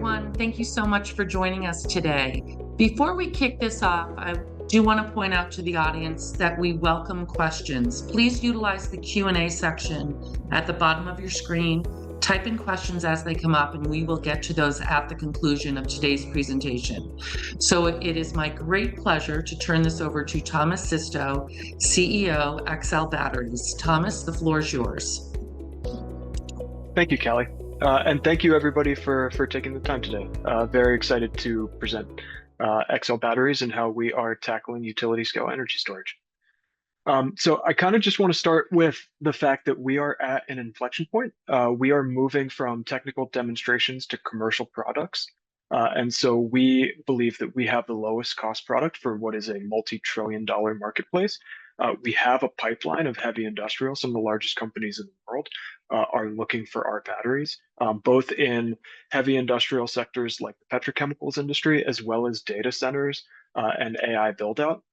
everyone. Thank you so much for joining us today. Before we kick this off, I do want to point out to the audience that we welcome questions. Please utilize the Q&A section at the bottom of your screen. Type in questions as they come up, and we will get to those at the conclusion of today's presentation. So it is my great pleasure to turn this over to Thomas Sisto, CEO, XL Batteries. Thomas, the floor is yours. Thank you, Kelly. And thank you everybody for taking the time today. Very excited to present XL Batteries and how we are tackling utility scale energy storage. So I kind of just want to start with the fact that we are at an inflection point. We are moving from technical demonstrations to commercial products. And so we believe that we have the lowest cost product for what is a multi-trillion-dollar marketplace. We have a pipeline of heavy industrial. Some of the largest companies in the world are looking for our batteries, both in heavy industrial sectors like the petrochemicals industry, as well as data centers and AI build-out.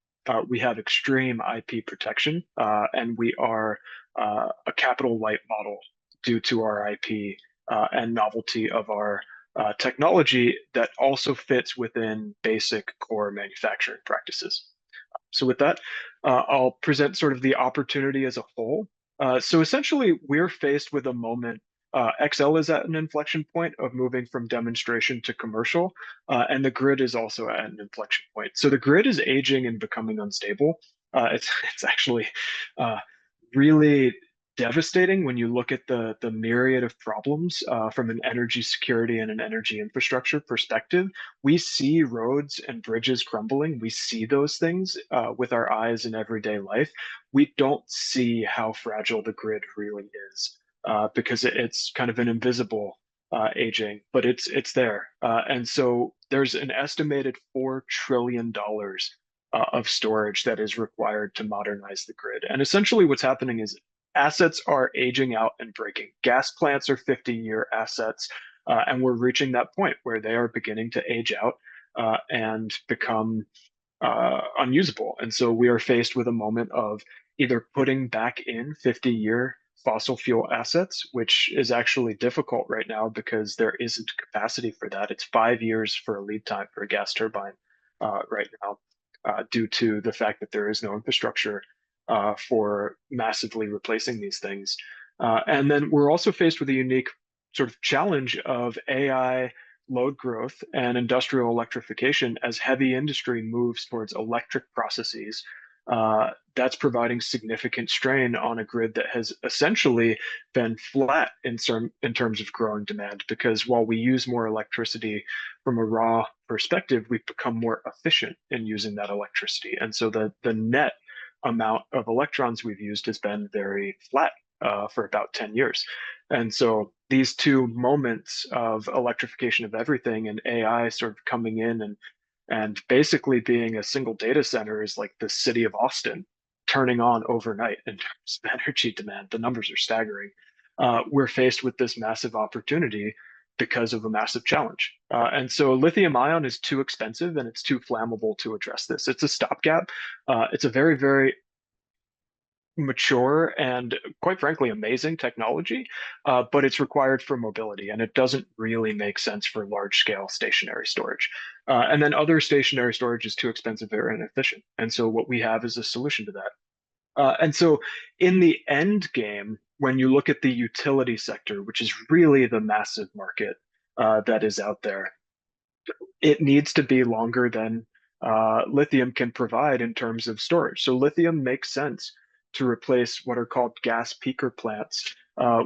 We have extreme IP protection, and we are a capital light model due to our IP and novelty of our technology that also fits within basic core manufacturing practices. So with that, I'll present sort of the opportunity as a whole. So essentially, we're faced with a moment. XL is at an inflection point of moving from demonstration to commercial, and the grid is also at an inflection point. So the grid is aging and becoming unstable. It's actually really devastating when you look at the myriad of problems from an energy security and an energy infrastructure perspective. We see roads and bridges crumbling. We see those things with our eyes in everyday life. We don't see how fragile the grid really is because it's kind of an invisible aging, but it's there. And so there's an estimated $4 trillion of storage that is required to modernize the grid. And essentially what's happening is assets are aging out and breaking. Gas plants are 50-year assets, and we're reaching that point where they are beginning to age out and become unusable. And so we are faced with a moment of either putting back in 50-year fossil fuel assets, which is actually difficult right now because there isn't capacity for that. It's 5 years for a lead time for a gas turbine right now due to the fact that there is no infrastructure for massively replacing these things. And then we're also faced with a unique sort of challenge of AI load growth and industrial electrification as heavy industry moves towards electric processes. That's providing significant strain on a grid that has essentially been flat in terms of growing demand, because while we use more electricity from a raw perspective, we've become more efficient in using that electricity. And so the net amount of electrons we've used has been very flat for about 10 years. And so these two moments of electrification of everything and AI sort of coming in and basically being a single data center is like the city of Austin turning on overnight in terms of energy demand. The numbers are staggering. We're faced with this massive opportunity because of a massive challenge. And so lithium ion is too expensive and it's too flammable to address this. It's a stopgap. It's a very, very mature and quite frankly amazing technology, but it's required for mobility and it doesn't really make sense for large scale stationary storage. And then other stationary storage is too expensive or inefficient. And so what we have is a solution to that. And so in the end game, when you look at the utility sector, which is really the massive market that is out there, it needs to be longer than lithium can provide in terms of storage. So lithium makes sense to replace what are called gas peaker plants,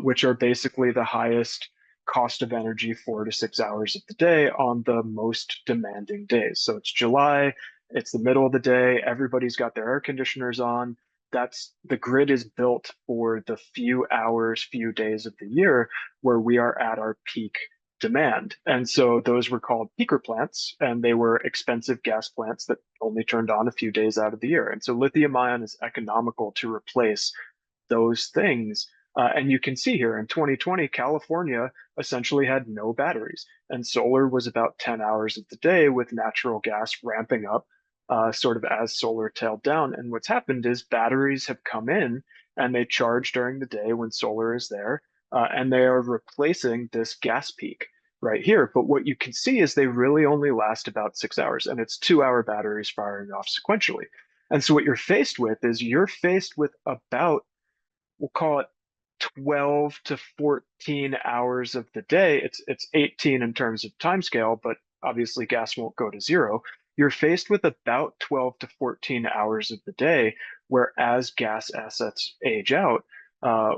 which are basically the highest cost of energy 4 to 6 hours of the day on the most demanding days. So it's July, it's the middle of the day, everybody's got their air conditioners on. The grid is built for the few hours, few days of the year where we are at our peak demand. And so those were called peaker plants, and they were expensive gas plants that only turned on a few days out of the year. And so lithium ion is economical to replace those things. And you can see here in 2020, California essentially had no batteries, and solar was about 10 hours of the day, with natural gas ramping up sort of as solar tailed down. And what's happened is batteries have come in and they charge during the day when solar is there, and they are replacing this gas peak. right here. But what you can see is they really only last about 6 hours, and it's 2 hour batteries firing off sequentially. And so what you're faced with is you're faced with about, we'll call it 12 to 14 hours of the day. It's 18 in terms of time scale, but obviously gas won't go to zero. You're faced with about 12 to 14 hours of the day, where as gas assets age out, uh,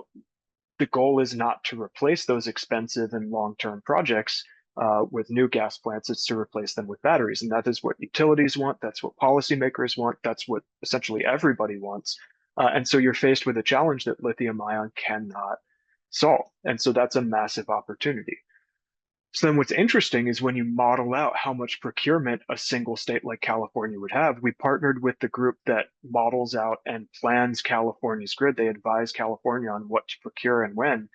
the goal is not to replace those expensive and long-term projects with new gas plants. It's to replace them with batteries. And that is what utilities want. That's what policymakers want. That's what essentially everybody wants. And so you're faced with a challenge that lithium ion cannot solve. And so that's a massive opportunity. So then what's interesting is when you model out how much procurement a single state like California would have, we partnered with the group that models out and plans California's grid. They advise California on what to procure and when.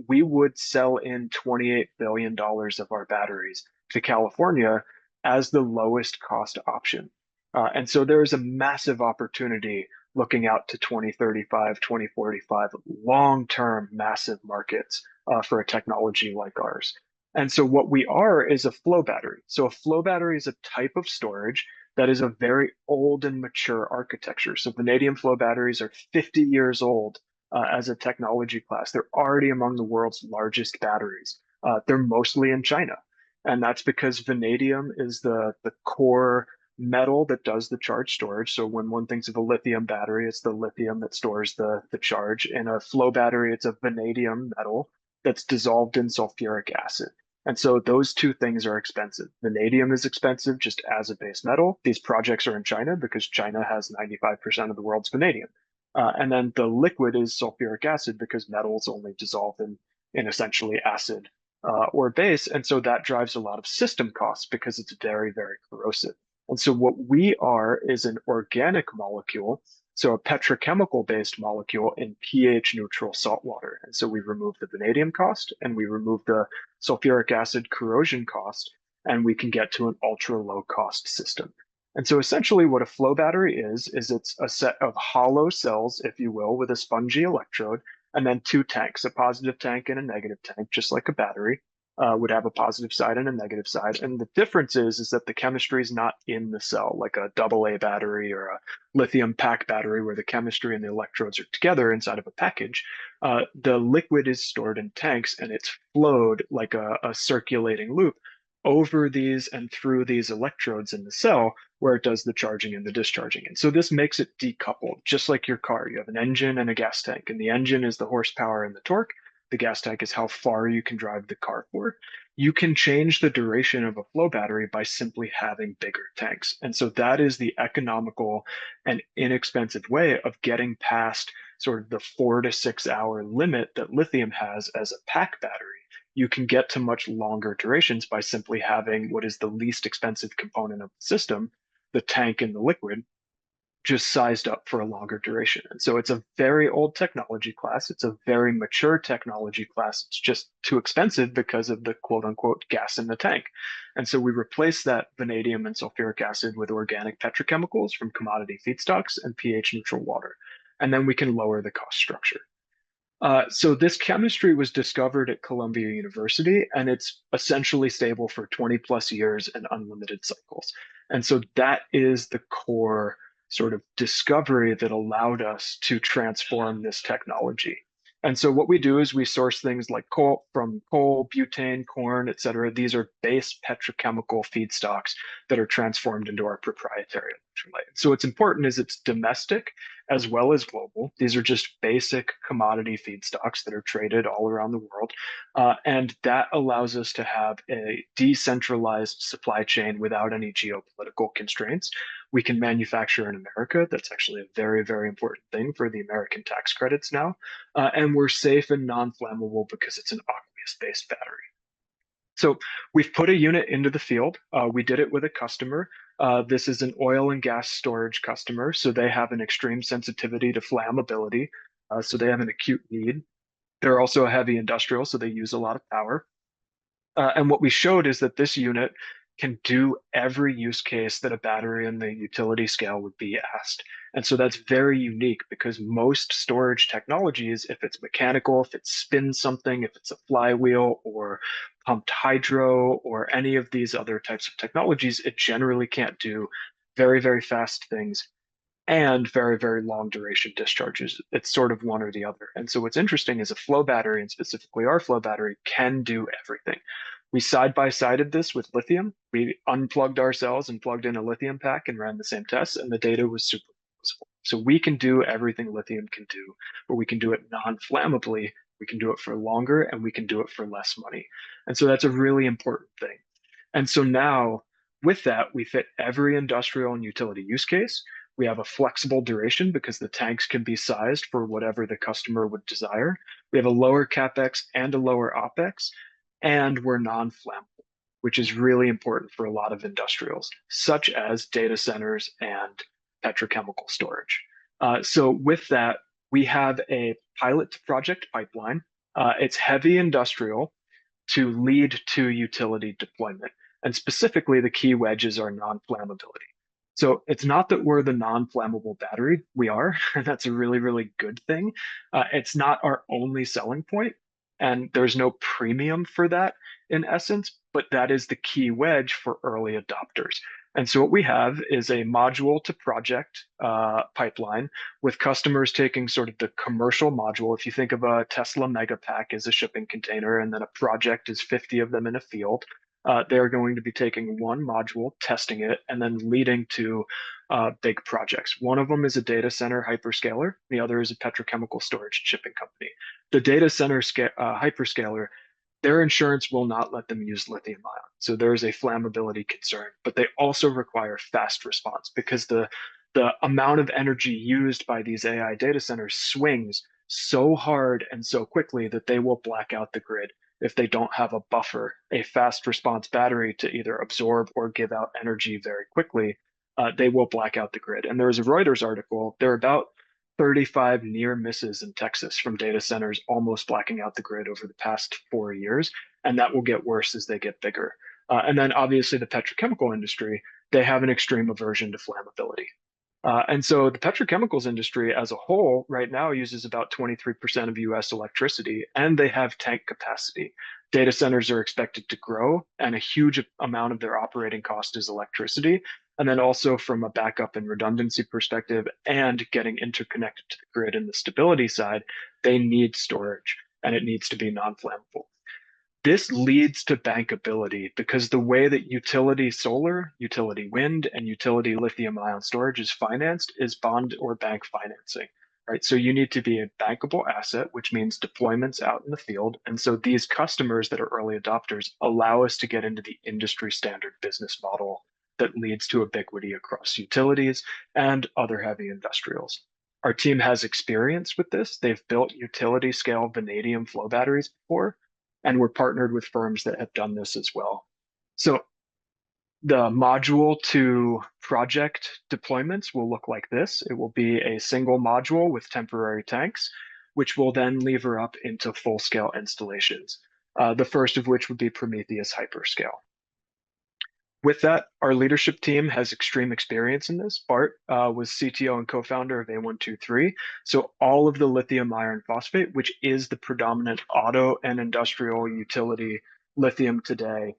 We would sell in $28 billion of our batteries to California as the lowest cost option. And so there is a massive opportunity looking out to 2035, 2045, long-term massive markets for a technology like ours. And so what we are is a flow battery. So a flow battery is a type of storage that is a very old and mature architecture. So vanadium flow batteries are 50 years old as a technology class. They're already among the world's largest batteries. They're mostly in China. And that's because vanadium is the core metal that does the charge storage. So when one thinks of a lithium battery, it's the lithium that stores the charge. In a flow battery, it's a vanadium metal that's dissolved in sulfuric acid. And so those two things are expensive. Vanadium is expensive just as a base metal. These projects are in China because China has 95% of the world's vanadium. And then the liquid is sulfuric acid because metals only dissolve in essentially acid or base. And so that drives a lot of system costs because it's very, very corrosive. And so what we are is an organic molecule, so a petrochemical based molecule in pH neutral salt water. And so we remove the vanadium cost and we remove the sulfuric acid corrosion cost, and we can get to an ultra low cost system. And so essentially what a flow battery is it's a set of hollow cells, if you will, with a spongy electrode, and then two tanks, a positive tank and a negative tank, just like a battery. Would have a positive side and a negative side. And the difference is that the chemistry is not in the cell, like a AA battery or a lithium pack battery, where the chemistry and the electrodes are together inside of a package. The liquid is stored in tanks and it's flowed like a circulating loop over these and through these electrodes in the cell where it does the charging and the discharging. And so this makes it decoupled, just like your car. You have an engine and a gas tank, and the engine is the horsepower and the torque. The gas tank is how far you can drive the car for. You can change the duration of a flow battery by simply having bigger tanks. And so that is the economical and inexpensive way of getting past sort of the 4 to 6 hour limit that lithium has as a pack battery. You can get to much longer durations by simply having what is the least expensive component of the system, the tank and the liquid, just sized up for a longer duration. And so it's a very old technology class. It's a very mature technology class. It's just too expensive because of the quote unquote gas in the tank. And so we replace that vanadium and sulfuric acid with organic petrochemicals from commodity feedstocks and pH neutral water. And then we can lower the cost structure. So this chemistry was discovered at Columbia University, and it's essentially stable for 20 plus years and unlimited cycles. And so that is the core sort of discovery that allowed us to transform this technology. And so what we do is we source things like coal, butane, corn, et cetera. These are base petrochemical feedstocks that are transformed into our proprietary electrolyte. So what's important is it's domestic as well as global. These are just basic commodity feedstocks that are traded all around the world. And that allows us to have a decentralized supply chain without any geopolitical constraints. We can manufacture in America. That's actually a very, very important thing for the American tax credits now. And we're safe and non-flammable because it's an aqueous-based battery. So we've put a unit into the field. We did it with a customer. This is an oil and gas storage customer, so they have an extreme sensitivity to flammability. So they have an acute need. They're also a heavy industrial, so they use a lot of power. And what we showed is that this unit can do every use case that a battery in the utility scale would be asked. And so that's very unique because most storage technologies, if it's mechanical, if it spins something, if it's a flywheel or pumped hydro or any of these other types of technologies, it generally can't do very, very fast things and very, very long duration discharges. It's sort of one or the other. And so what's interesting is a flow battery, and specifically our flow battery, can do everything. We side by sided this with lithium. We unplugged our cells and plugged in a lithium pack and ran the same tests, and the data was super useful. So we can do everything lithium can do, but we can do it non-flammably. We can do it for longer, and we can do it for less money. And so that's a really important thing. And so now, with that, we fit every industrial and utility use case. We have a flexible duration because the tanks can be sized for whatever the customer would desire. We have a lower CapEx and a lower OpEx, and we're non-flammable, which is really important for a lot of industrials, such as data centers and petrochemical storage. So with that, we have a pilot project pipeline. It's heavy industrial to lead to utility deployment. And specifically, the key wedges are non-flammability. So it's not that we're the non-flammable battery. We are, and that's a really, really good thing. It's not our only selling point, and there's no premium for that in essence, but that is the key wedge for early adopters. And so what we have is a module to project pipeline with customers taking sort of the commercial module. If you think of a Tesla Megapack as a shipping container, and then a project is 50 of them in a field, they're going to be taking one module, testing it, and then leading to big projects. One of them is a data center hyperscaler. The other is a petrochemical storage shipping company. The data center hyperscaler, their insurance will not let them use lithium ion. So there is a flammability concern, but they also require fast response because the amount of energy used by these AI data centers swings so hard and so quickly that they will black out the grid if they don't have a buffer, a fast response battery to either absorb or give out energy very quickly. They will black out the grid. And there was a Reuters article. There are about 35 near misses in Texas from data centers almost blacking out the grid over the past 4 years. And that will get worse as they get bigger. And then obviously the petrochemical industry, they have an extreme aversion to flammability. And so the petrochemicals industry as a whole right now uses about 23% of US electricity, and they have tank capacity. Data centers are expected to grow, and a huge amount of their operating cost is electricity. And then also from a backup and redundancy perspective and getting interconnected to the grid and the stability side, they need storage, and it needs to be non-flammable. This leads to bankability because the way that utility solar, utility wind, and utility lithium ion storage is financed is bond or bank financing, right? So you need to be a bankable asset, which means deployments out in the field. And so these customers that are early adopters allow us to get into the industry standard business model that leads to ubiquity across utilities and other heavy industrials. Our team has experience with this. They've built utility scale vanadium flow batteries before, and we're partnered with firms that have done this as well. So the module to project deployments will look like this. It will be a single module with temporary tanks, which will then lever up into full-scale installations. The first of which would be Prometheus Hyperscale. With that, our leadership team has extreme experience in this. Bart was CTO and co-founder of A123. So all of the lithium iron phosphate, which is the predominant auto and industrial utility lithium today,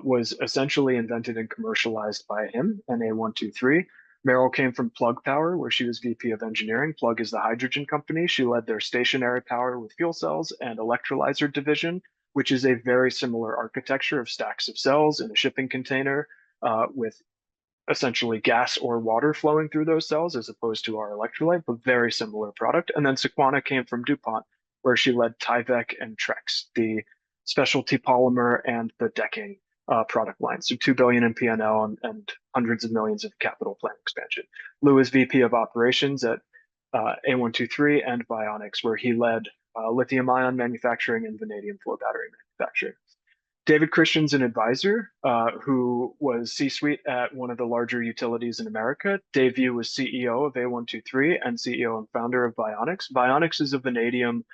was essentially invented and commercialized by him and A123. Meryl came from Plug Power, where she was VP of engineering. Plug is the hydrogen company. She led their stationary power with fuel cells and electrolyzer division, which is a very similar architecture of stacks of cells in a shipping container with essentially gas or water flowing through those cells as opposed to our electrolyte, but very similar product. And then Sequana came from DuPont, where she led Tyvek and Trex, the specialty polymer and the decking product line. So 2 billion in P&L and hundreds of millions of capital plan expansion. Lou is VP of operations at A123 and Bionics, where he led lithium ion manufacturing and vanadium flow battery manufacturing. David Christian's an advisor who was C-suite at one of the larger utilities in America. Dave Yu was CEO of A123 and CEO and founder of Bionics. Bionics is a vanadium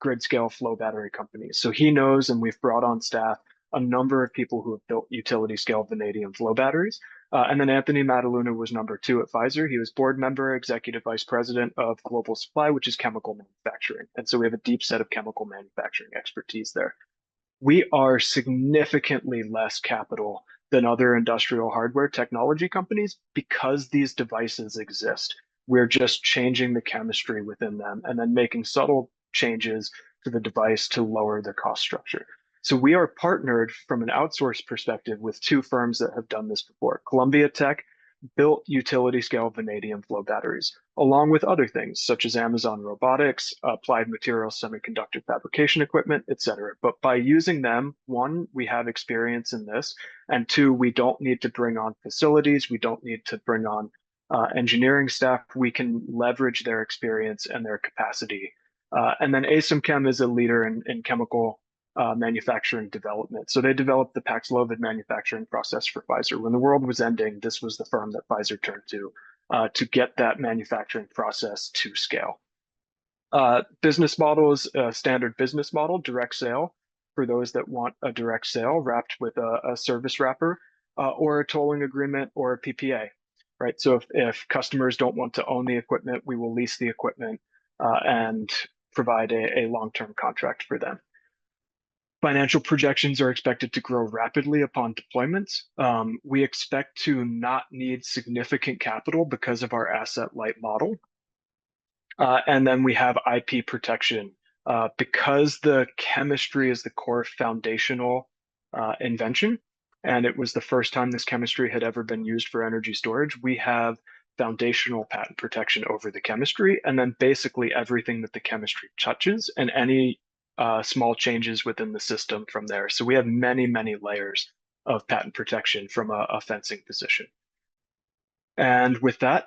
grid scale flow battery company. So he knows, and we've brought on staff, a number of people who have built utility scale vanadium flow batteries. And then Anthony Mataluna was number two at Pfizer. He was board member, executive vice president of global supply, which is chemical manufacturing. And so we have a deep set of chemical manufacturing expertise there. We are significantly less capital than other industrial hardware technology companies because these devices exist. We're just changing the chemistry within them and then making subtle changes to the device to lower the cost structure. So we are partnered from an outsource perspective with two firms that have done this before. Columbia Tech built utility scale vanadium flow batteries, along with other things such as Amazon Robotics, Applied Materials semiconductor fabrication equipment, et cetera. But by using them, one, we have experience in this, and two, we don't need to bring on facilities, we don't need to bring on engineering staff. We can leverage their experience and their capacity. And then ASIMChem is a leader in chemical manufacturing development. So they developed the Paxlovid manufacturing process for Pfizer. When the world was ending, this was the firm that Pfizer turned to get that manufacturing process to scale. Business model is a standard business model, direct sale for those that want a direct sale wrapped with a service wrapper or a tolling agreement or a PPA, right? So if customers don't want to own the equipment, we will lease the equipment and provide a long-term contract for them. Financial projections are expected to grow rapidly upon deployments. We expect to not need significant capital because of our asset-light model. And then we have IP protection. Because the chemistry is the core foundational invention, and it was the first time this chemistry had ever been used for energy storage, we have foundational patent protection over the chemistry, and then basically everything that the chemistry touches and any small changes within the system from there. So we have many, many layers of patent protection from a fencing position. And with that,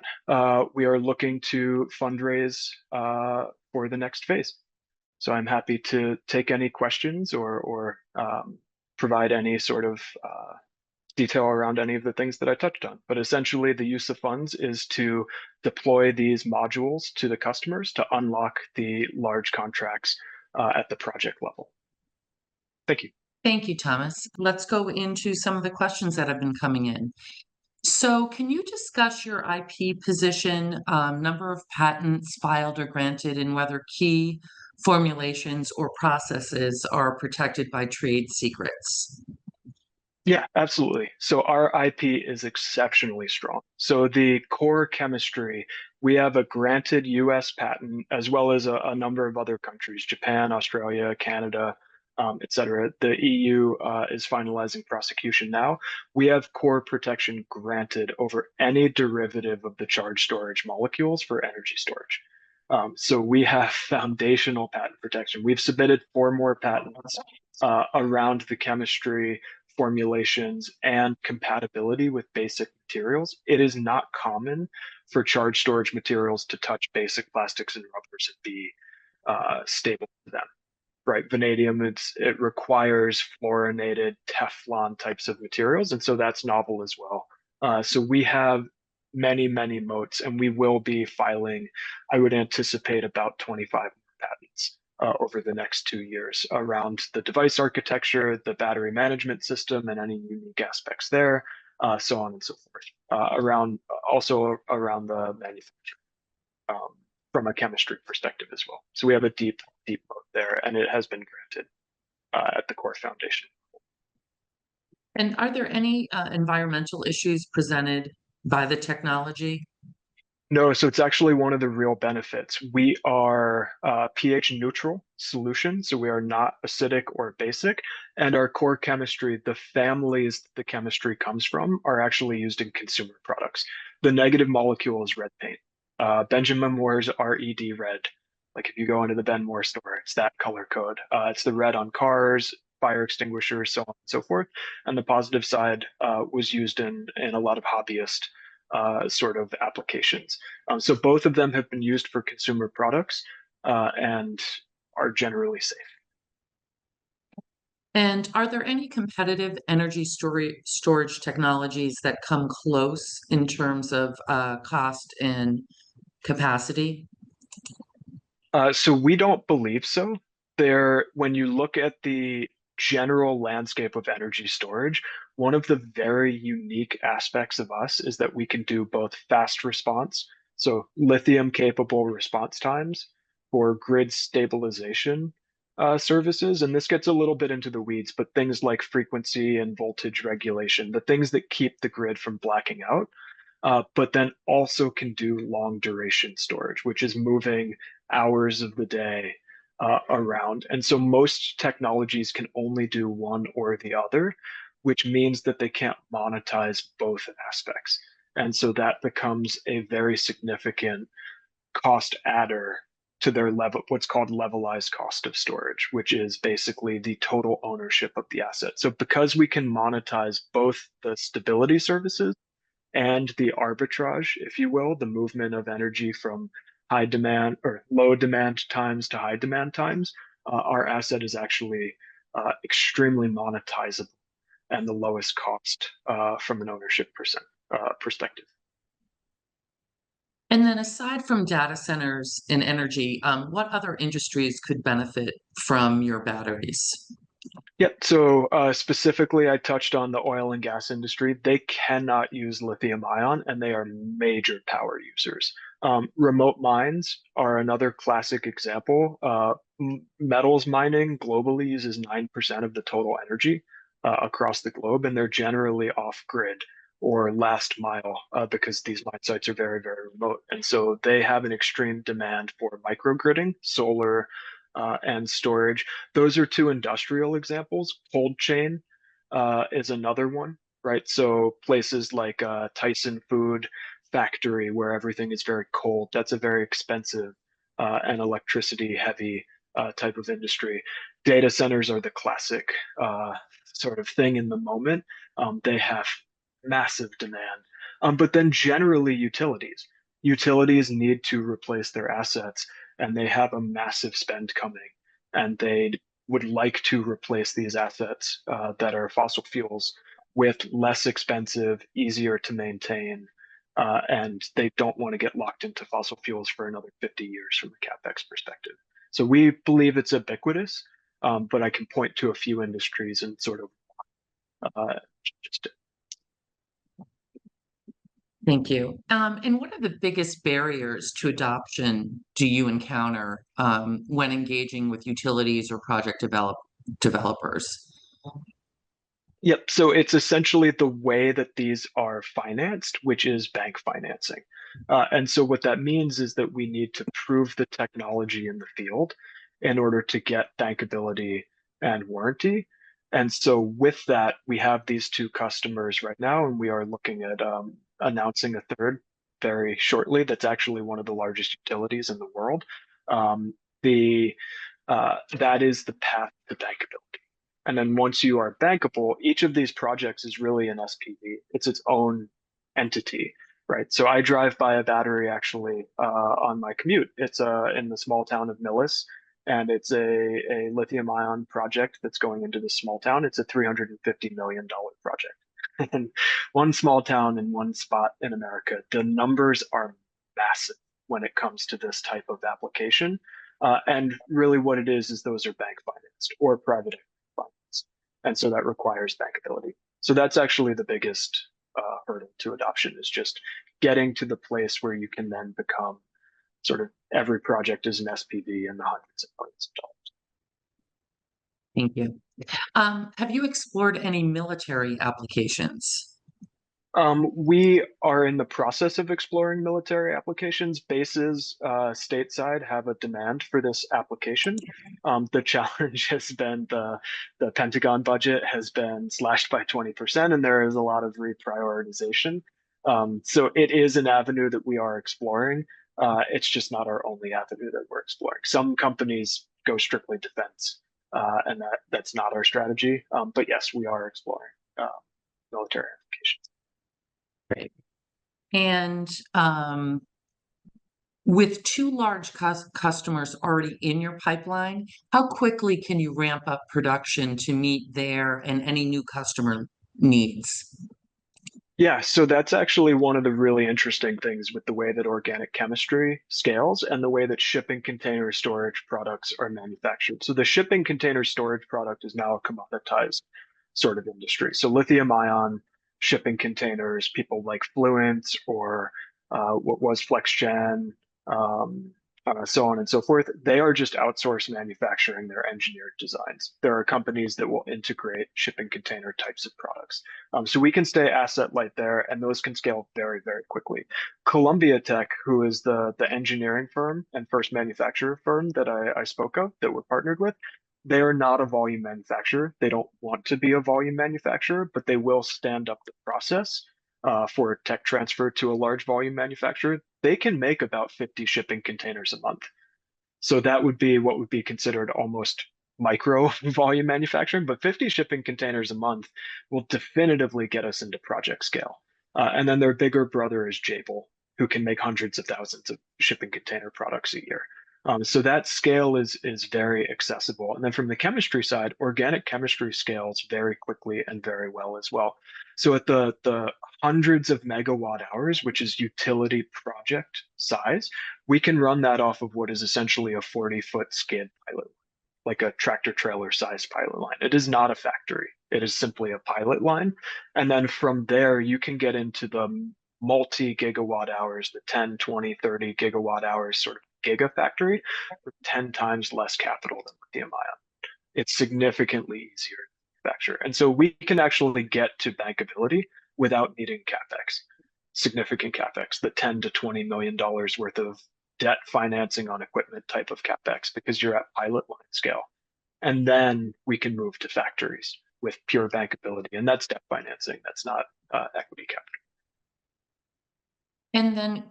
we are looking to fundraise for the next phase. So I'm happy to take any questions or provide any sort of detail around any of the things that I touched on. But essentially, the use of funds is to deploy these modules to the customers to unlock the large contracts at the project level. Thank you. Thank you, Thomas. Let's go into some of the questions that have been coming in. So can you discuss your IP position, number of patents filed or granted, and whether key formulations or processes are protected by trade secrets? Yeah, absolutely. So our IP is exceptionally strong. So the core chemistry, we have a granted US patent as well as a number of other countries, Japan, Australia, Canada, et cetera. The EU is finalizing prosecution now. We have core protection granted over any derivative of the charge storage molecules for energy storage. So we have foundational patent protection. We've submitted 4 more patents around the chemistry, formulations, and compatibility with basic materials. It is not common for charge storage materials to touch basic plastics and rubbers and be stable to them. Right, vanadium, it requires fluorinated Teflon types of materials, and so that's novel as well. So we have many, many moats, and we will be filing, I would anticipate about 25 patents over the next 2 years around the device architecture, the battery management system, and any unique aspects there, so on and so forth. Also around the manufacturing from a chemistry perspective as well. So we have a deep moat there, and it has been granted at the core foundation. And are there any environmental issues presented by the technology? No, so it's actually one of the real benefits. We are pH neutral solution, so we are not acidic or basic, and our core chemistry, the families the chemistry comes from, are actually used in consumer products. The negative molecule is red paint. Benjamin Moore's RED red. Like if you go into the Ben Moore store, it's that color code. It's the red on cars, fire extinguishers, so on and so forth. And the positive side was used in a lot of hobbyist sort of applications. So both of them have been used for consumer products and are generally safe. And are there any competitive energy storage technologies that come close in terms of cost and capacity? So we don't believe so. When you look at the general landscape of energy storage, one of the very unique aspects of us is that we can do both fast response, so lithium capable response times for grid stabilization services. And this gets a little bit into the weeds, but things like frequency and voltage regulation, the things that keep the grid from blacking out, but then also can do long duration storage, which is moving hours of the day around. And so most technologies can only do one or the other, which means that they can't monetize both aspects. And so that becomes a very significant cost adder to their level, what's called levelized cost of storage, which is basically the total ownership of the asset. So because we can monetize both the stability services and the arbitrage, if you will, the movement of energy from high demand or low demand times to high demand times, our asset is actually extremely monetizable and the lowest cost from an ownership perspective. And then aside from data centers and energy, what other industries could benefit from your batteries? Yep. So specifically, I touched on the oil and gas industry. They cannot use lithium ion, and they are major power users. Remote mines are another classic example. Metals mining globally uses 9% of the total energy across the globe, and they're generally off grid or last mile because these mine sites are very, very remote. And so they have an extreme demand for microgridding, solar, and storage. Those are two industrial examples. Cold chain is another one, right? So places like Tyson Food Factory, where everything is very cold, that's a very expensive and electricity heavy type of industry. Data centers are the classic sort of thing in the moment. They have massive demand. But then generally utilities need to replace their assets and they have a massive spend coming and they would like to replace these assets that are fossil fuels with less expensive, easier to maintain, and they don't want to get locked into fossil fuels for another 50 years from a CapEx perspective. So we believe it's ubiquitous, but I can point to a few industries and sort of just Thank you. And what are the biggest barriers to adoption do you encounter when engaging with utilities or project developers? Yep. So it's essentially the way that these are financed, which is bank financing. And so what that means is that we need to prove the technology in the field in order to get bankability and warranty. And so with that, we have these two customers right now, and we are looking at announcing a third very shortly. That's actually one of the largest utilities in the world. The That is the path to bankability. And then once you are bankable, each of these projects is really an SPV. It's its own entity, right? So I drive by a battery actually on my commute. It's in the small town of Millis, and it's a lithium ion project that's going into this small town. It's a $350 million project. And one small town in one spot in America, the numbers are massive when it comes to this type of application. And really what it is those are bank financed or private finance. And so that requires bankability. So that's actually the biggest hurdle to adoption is just getting to the place where you can then become sort of every project is an SPV in the hundreds of millions of dollars. Thank you. Have you explored any military applications? We are in the process of exploring military applications. Bases stateside have a demand for this application. The challenge has been the Pentagon budget has been slashed by 20%, and there is a lot of reprioritization. So it is an avenue that we are exploring. It's just not our only avenue that we're exploring. Some companies go strictly defense, and that's not our strategy. But yes, we are exploring military applications. Great. And with two large customers already in your pipeline, how quickly can you ramp up production to meet their and any new customer needs? Yeah, so that's actually one of the really interesting things with the way that organic chemistry scales and the way that shipping container storage products are manufactured. So the shipping container storage product is now a commoditized sort of industry. So lithium ion shipping containers, people like Fluent or what was FlexGen, um, so on and so forth, they are just outsourced manufacturing their engineered designs. There are companies that will integrate shipping container types of products. So we can stay asset light there, and those can scale very, very quickly. Columbia Tech, who is the engineering firm and first manufacturer firm that I spoke of that we're partnered with, they are not a volume manufacturer. They don't want to be a volume manufacturer, but they will stand up the process for tech transfer to a large volume manufacturer. They can make about 50 shipping containers a month. So that would be what would be considered almost micro volume manufacturing, but 50 shipping containers a month will definitively get us into project scale. And then their bigger brother is Jabil, who can make hundreds of thousands of shipping container products a year. So that scale is very accessible. And then from the chemistry side, organic chemistry scales very quickly and very well as well. So at the hundreds of megawatt hours, which is utility project size, we can run that off of what is essentially a 40-foot skid pilot, like a tractor trailer sized pilot line. It is not a factory. It is simply a pilot line. And then from there, you can get into the multi gigawatt hours, the 10, 20, 30 gigawatt hours sort of gigafactory for 10 times less capital than lithium ion. It's significantly easier to manufacture. And so we can actually get to bankability without needing CapEx, significant CapEx, the 10 to $20 million worth of debt financing on equipment type of CapEx because you're at pilot line scale. And then we can move to factories with pure bankability. And that's debt financing. That's not equity capital. And then,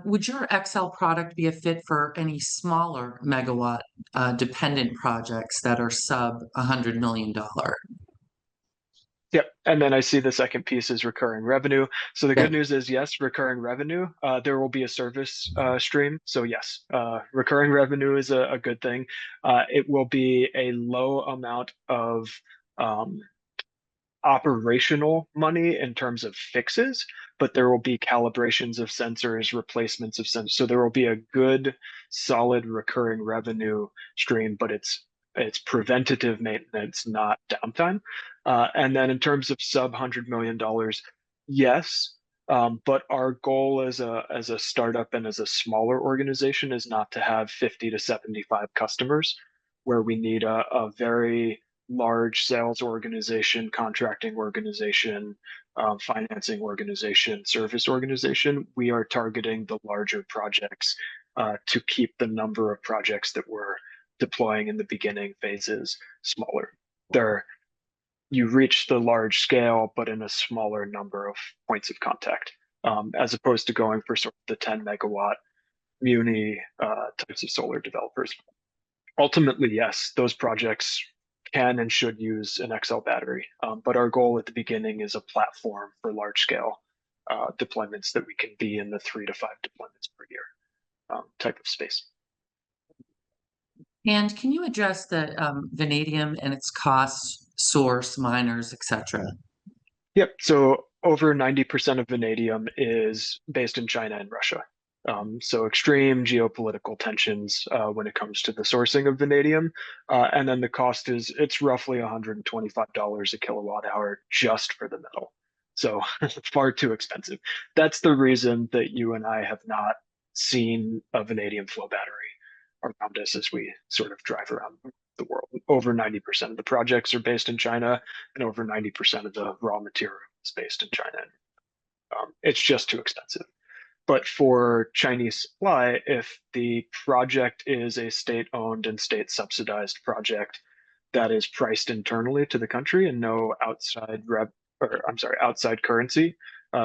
would your XL product be a fit for any smaller megawatt dependent projects that are sub $100 million? Yep. And then I see the second piece is recurring revenue. So the Yeah. good news is, yes, recurring revenue. There will be a service stream. So yes, recurring revenue is a good thing. It will be a low amount of um, operational money in terms of fixes, but there will be calibrations of sensors, replacements of sensors. So there will be a good, solid recurring revenue stream, but it's preventative maintenance, not downtime. And then in terms of sub $100 million, yes. But our goal as a startup and as a smaller organization is not to have 50 to 75 customers, where we need a very large sales organization, contracting organization, financing organization, service organization. We are targeting the larger projects to keep the number of projects that we're deploying in the beginning phases smaller. There, you reach the large scale, but in a smaller number of points of contact, as opposed to going for sort of the 10 megawatt muni types of solar developers. Ultimately, yes, those projects can and should use an XL battery. But our goal at the beginning is a platform for large scale deployments that we can be in the 3 to 5 deployments per year type of space. And can you address the vanadium and its costs, source, miners, etc.? Yep. So over 90% of vanadium is based in China and Russia. So extreme geopolitical tensions when it comes to the sourcing of vanadium. And then the cost is it's roughly $125 a kilowatt hour just for the metal. So far too expensive. That's the reason that you and I have not seen a vanadium flow battery around us as we sort of drive around the world. Over 90% of the projects are based in China, and over 90% of the raw material is based in China. It's just too expensive. But for Chinese supply, if the project is a state-owned and state-subsidized project that is priced internally to the country and no outside currency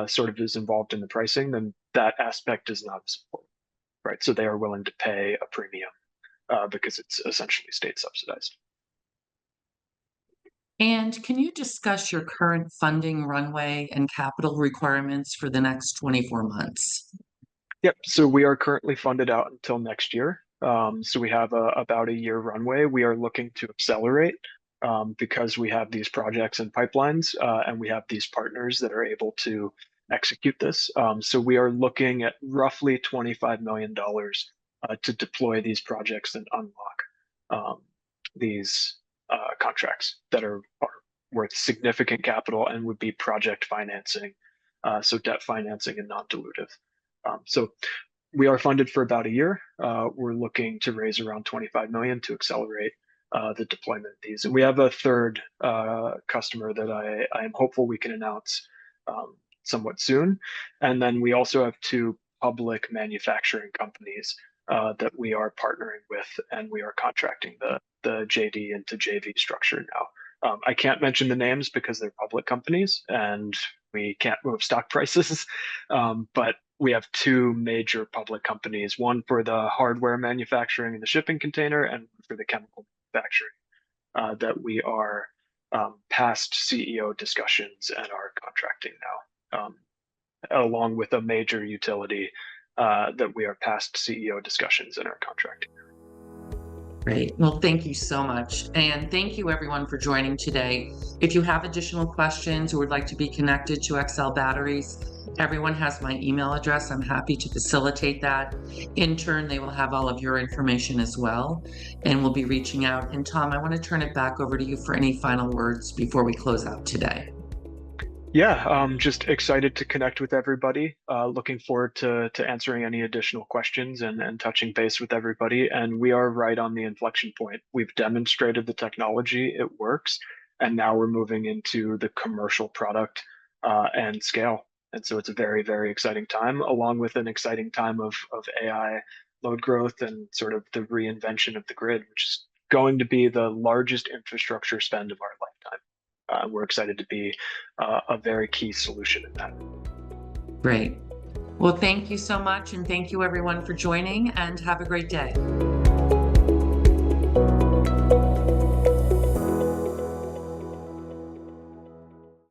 sort of is involved in the pricing, then that aspect is not as important, right? So they are willing to pay a premium because it's essentially state subsidized. And can you discuss your current funding runway and capital requirements for the next 24 months? Yep. So we are currently funded out until next year. So we have about a year runway. We are looking to accelerate because we have these projects and pipelines, and we have these partners that are able to execute this. So we are looking at roughly $25 million to deploy these projects and unlock these contracts that are worth significant capital and would be project financing, so debt financing and non-dilutive. So we are funded for about a year. We're looking to raise around 25 million to accelerate the deployment of these. And we have a third customer that I am hopeful we can announce somewhat soon. And then we also have two public manufacturing companies that we are partnering with, and we are contracting the JD into JV structure now. I can't mention the names because they're public companies and we can't move stock prices, but we have two major public companies, one for the hardware manufacturing and the shipping container, and for the chemical manufacturing, that we are past CEO discussions and are contracting now, along with a major utility that we are past CEO discussions and are contracting. Great. Well, thank you so much. And thank you everyone for joining today. If you have additional questions or would like to be connected to XL Batteries, everyone has my email address. I'm happy to facilitate that. In turn, they will have all of your information as well, and we'll be reaching out. And Tom, I want to turn it back over to you for any final words before we close out today. Yeah, just excited to connect with everybody. Looking forward to answering any additional questions and touching base with everybody. And we are right on the inflection point. We've demonstrated the technology, it works, and now we're moving into the commercial product and scale. And so it's a very, very exciting time, along with an exciting time of AI load growth and sort of the reinvention of the grid, which is going to be the largest infrastructure spend of our lifetime. We're excited to be a very key solution in that. Great. Well, thank you so much. And thank you everyone for joining, and have a great day.